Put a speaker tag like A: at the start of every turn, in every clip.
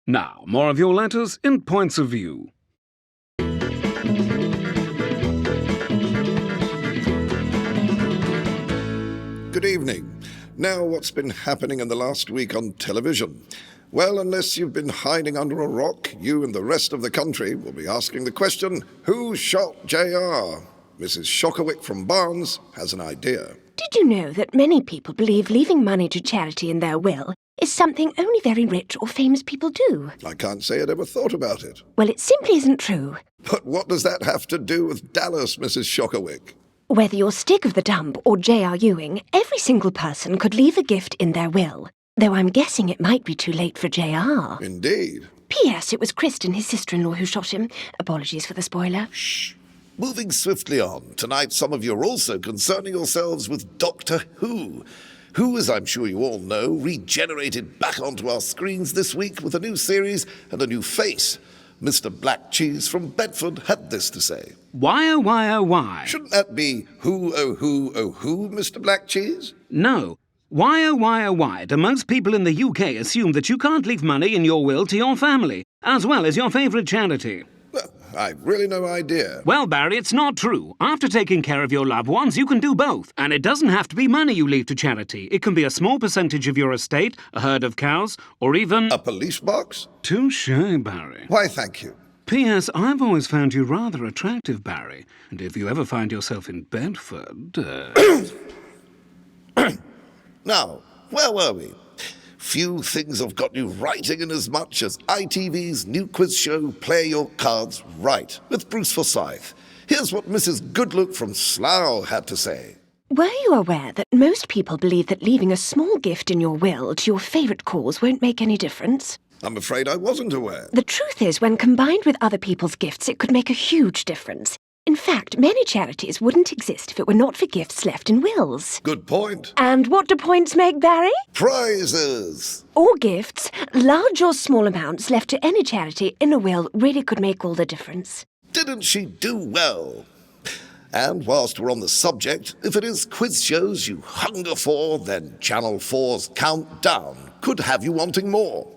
A: Now, more of your letters in Points of View.
B: Good evening. Now, what's been happening in the last week on television? Well, unless you've been hiding under a rock, you and the rest of the country will be asking the question, who shot JR? Mrs. Shockerwick from Barnes has an idea.
C: Did you know that many people believe leaving money to charity in their will is something only very rich or famous people do?
B: I can't say I'd ever thought about it.
C: Well, it simply isn't true.
B: But what does that have to do with Dallas, Mrs. Shockerwick?
C: Whether you're Stig of the Dump or J.R. Ewing, every single person could leave a gift in their will. Though I'm guessing it might be too late for J.R.
B: Indeed.
C: P.S. It was Kristen, his sister-in-law, who shot him. Apologies for the spoiler.
B: Shh. Moving swiftly on, tonight some of you are also concerning yourselves with Doctor Who, as I'm sure you all know, regenerated back onto our screens this week with a new series and a new face. Mr. Black Cheese from Bedford had this to say.
A: Why, oh, why, oh, why?
B: Shouldn't that be who, oh, who, Mr. Black Cheese?
A: No. Why, oh, why do most people in the UK assume that you can't leave money in your will to your family, as well as your favourite charity?
B: Well, I've really no idea.
A: Well, Barry, it's not true. After taking care of your loved ones, you can do both. And it doesn't have to be money you leave to charity. It can be a small percentage of your estate, a herd of cows, or even...
B: A police box?
A: Touché, Barry.
B: Why, thank you.
A: P.S. I've always found you rather attractive, Barry. And if you ever find yourself in Bedford...
B: Now, where were we? Few things have got you writing in as much as ITV's new quiz show, Play Your Cards Right, with Bruce Forsyth. Here's what Mrs. Goodlook from Slough had to say.
C: Were you aware that most people believe that leaving a small gift in your will to your favourite cause won't make any difference?
B: I'm afraid I wasn't aware.
C: The truth is, when combined with other people's gifts, it could make a huge difference. In fact, many charities wouldn't exist if it were not for gifts left in wills.
B: Good point.
C: And what do points make, Barry?
B: Prizes!
C: Or gifts, large or small amounts left to any charity in a will really could make all the difference.
B: Didn't she do well? And whilst we're on the subject, if it is quiz shows you hunger for, then Channel 4's Countdown could have you wanting more.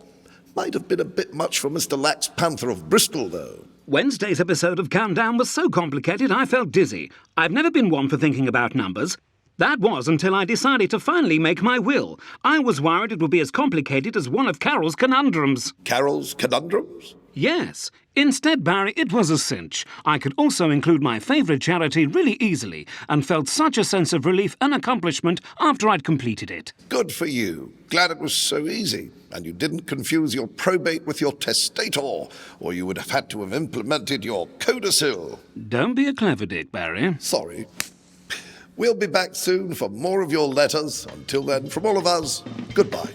B: Might have been a bit much for Mr. Lax Panther of Bristol, though.
A: Wednesday's episode of Countdown was so complicated I felt dizzy. I've never been one for thinking about numbers. That was until I decided to finally make my will. I was worried it would be as complicated as one of Carol's conundrums.
B: Carol's conundrums?
A: Yes. Instead, Barry, it was a cinch. I could also include my favourite charity really easily and felt such a sense of relief and accomplishment after I'd completed it.
B: Good for you. Glad it was so easy. And you didn't confuse your probate with your testator, or you would have had to have implemented your codicil.
A: Don't be a clever dick, Barry.
B: Sorry. We'll be back soon for more of your letters. Until then, from all of us, goodbye.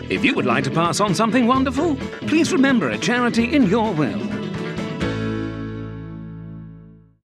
A: If you would like to pass on something wonderful, please remember a charity in your will.